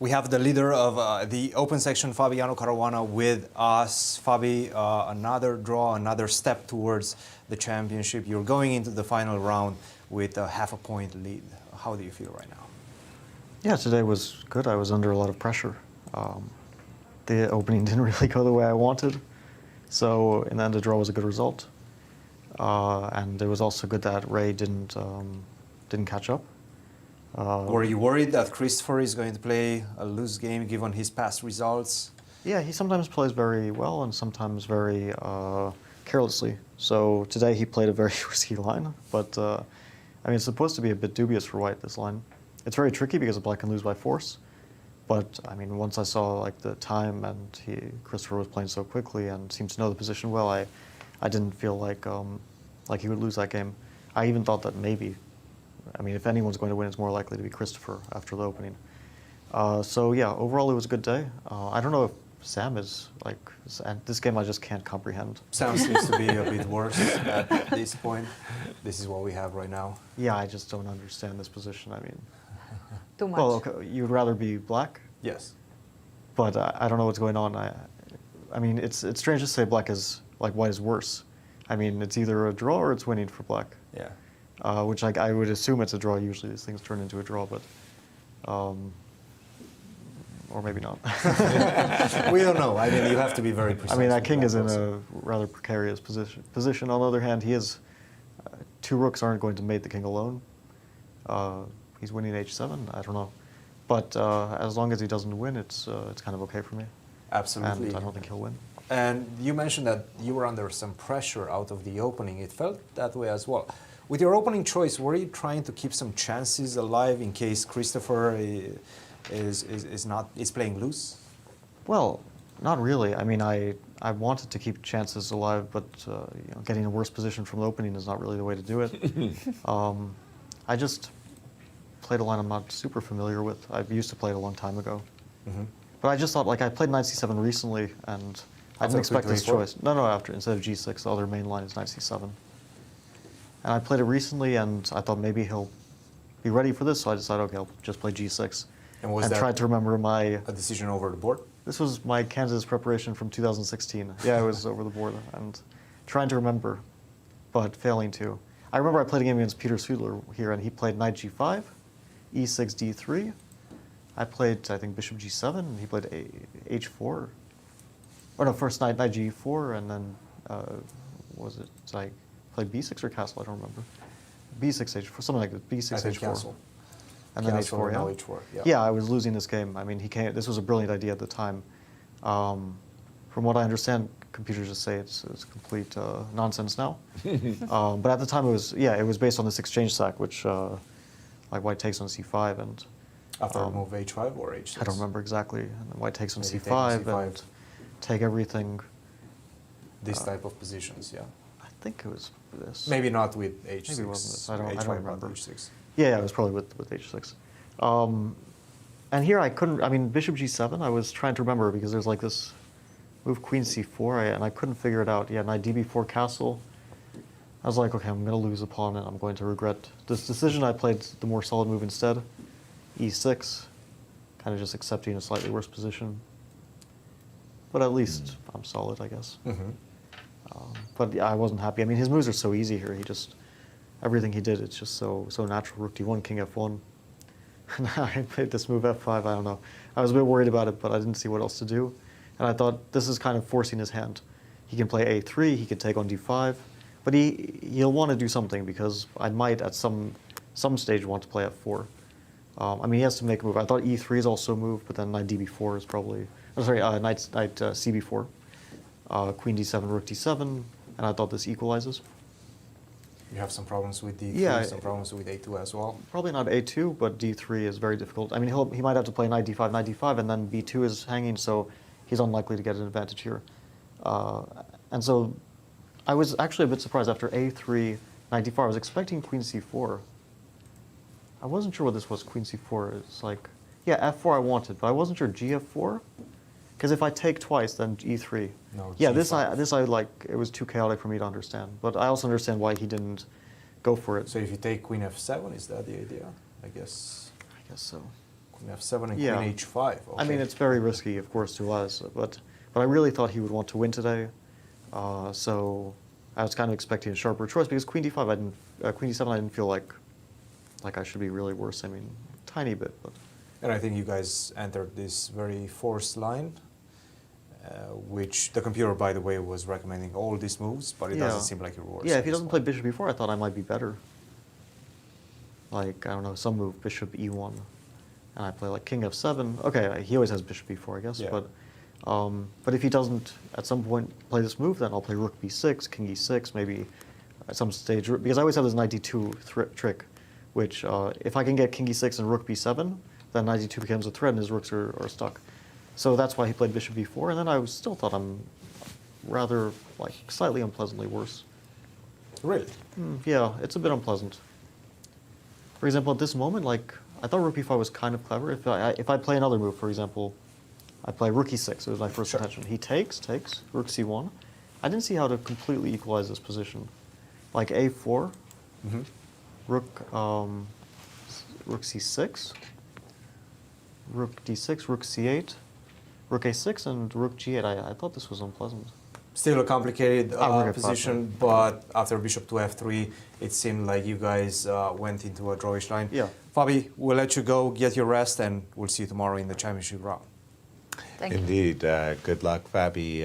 We have the leader of the open section, Fabiano Caruana, with us. Fabi, another draw, another step towards the championship. You're going into the final round with a half a point lead. How do you feel right now? Yeah, today was good. I was under a lot of pressure. The opening didn't really go the way I wanted, so in the end, the draw was a good result. And it was also good that Ray didn't catch up. Were you worried that Christopher is going to play a loose game given his past results? Yeah, he sometimes plays very well and sometimes very carelessly. So today he played a very risky line, but I mean, it's supposed to be a bit dubious for White, this line. It's very tricky because Black can lose by force, but I mean, once I saw like the time and Christopher was playing so quickly and seemed to know the position well, I didn't feel like he would lose that game. I even thought that maybe, I mean, if anyone's going to win, it's more likely to be Christopher after the opening. So yeah, overall it was a good day. I don't know if Sam is like, at this game I just can't comprehend. Sam seems to be a bit worse at this point. This is what we have right now. Yeah, I just don't understand this position. I mean, Too much. well, okay, you'd rather be Black, Yes. but I don't know what's going on. I mean, it's strange to say Black is like White is worse. I mean, it's either a draw or it's winning for Black. Yeah. Which I would assume it's a draw. Usually these things turn into a draw, but or maybe not. We don't know. I mean, you have to be very precise. I mean, that king is in also. a rather precarious position. On the other hand, he is two rooks aren't going to mate the king alone. He's winning h7. I don't know, but as long as he doesn't win, it's kind of okay for me. Absolutely. And I don't think he'll win. And you mentioned that you were under some pressure out of the opening. It felt that way as well. With your opening choice, were you trying to keep some chances alive in case Christopher is playing loose? Well, not really. I mean, I wanted to keep chances alive, but getting a worse position from the opening is not really the way to do it. I just played a line I'm not super familiar with. I used to play it a long time ago. Mm-hmm. But I just thought, like, I played knight c7 recently, and I didn't expect this choice. No, instead of g6, the other main line is knight c7. And I played it recently, and I thought maybe he'll be ready for this, so I decided, okay, I'll just play g6. And tried to remember a decision over the board? This was my Kansas preparation from 2016. Yeah, it was over the board, and trying to remember, but failing to. I remember I played a game against Peter Sudler here, and he played knight g5, e6, d3. I played, I think, bishop g7, and he played h4. Or no, first knight g4, and then, was it like, played b6 or castle? I don't remember. b6, h4, something like that. b6, h4. Castle. And then Castle, h4, yeah? no h4, yeah. Yeah, I was losing this game. I mean, this was a brilliant idea at the time. From what I understand, computers just say it's complete nonsense now. But at the time, it was based on this exchange sack, which like White takes on c5 and after move h5 or h6? I don't remember exactly. And then White takes on Maybe c5 c5. and take everything. This type of positions, yeah. I think it was this. Maybe not with h6. Maybe it wasn't this. I h5, don't remember. h6. Yeah, it was probably with h6. And here I couldn't, I mean, bishop g7, I was trying to remember because there's like this move queen c4, and I couldn't figure it out. Yeah, knight db4 castle. I was like, okay, I'm going to lose a pawn, and I'm going to regret this decision. I played the more solid move instead, e6, kind of just accepting a slightly worse position. But at least I'm solid, I guess. Mm-hmm. But yeah, I wasn't happy. I mean, his moves are so easy here. Everything he did, it's just so natural. Rook d1, king f1. And I played this move f5, I don't know. I was a bit worried about it, but I didn't see what else to do. And I thought, this is kind of forcing his hand. He can play a3, he can take on d5, but he'll want to do something because I might at some stage want to play f4. I mean, he has to make a move. I thought e3 is also a move, but then knight db4 is probably, knight cb4. Queen d7, rook d7, and I thought this equalizes. You have some problems with d3, yeah, some problems with a2 as well? Probably not a2, but d3 is very difficult. I mean, he might have to play knight d5, and then b2 is hanging, so he's unlikely to get an advantage here. And so I was actually a bit surprised after a3, knight d4. I was expecting queen c4. I wasn't sure what this was, queen c4. It's like, yeah, f4 I wanted, but I wasn't sure gf4. Because if I take twice, then e3. No, yeah, G5. this I like. It was too chaotic for me to understand. But I also understand why he didn't go for it. So if you take queen f7, is that the idea? I guess so. F7 and Yeah. Queen H5. Okay. I mean, it's very risky, of course, to us, but I really thought he would want to win today, so I was kind of expecting a sharper choice because Queen D5, Queen D7, I didn't feel like I should be really worse. I mean, tiny bit, but. And I think you guys entered this very forced line, which the computer, by the way, was recommending all these moves, but it doesn't seem like you're worse. Yeah, if he doesn't play bishop e4, I thought I might be better. Like, I don't know, some move, bishop e1, and I play like king f7. Okay, he always has bishop e4, I guess, Yeah. but if he doesn't at some point play this move, then I'll play rook b6, king e6, maybe at some stage, because I always have this knight d2 trick, which if I can get king e6 and rook b7, then knight d2 becomes a threat and his rooks are stuck. So that's why he played bishop b4, and then I still thought I'm rather, like, slightly unpleasantly worse. Really? Yeah, it's a bit unpleasant. For example, at this moment, like, I thought rook b5 was kind of clever. If I play another move, for example, I play rook e6. It was my first intention. He takes, rook c1. I didn't see how to completely equalize this position. Like a4, rook c6, rook d6, rook c8, rook a6, and rook g8. I thought this was unpleasant. Still a complicated position, fast, but after bishop to f3, it seemed like you guys went into a drawish line. Yeah. Fabi, we'll let you go, get your rest, and we'll see you tomorrow in the championship round. Thank you. Indeed. Good luck, Fabi.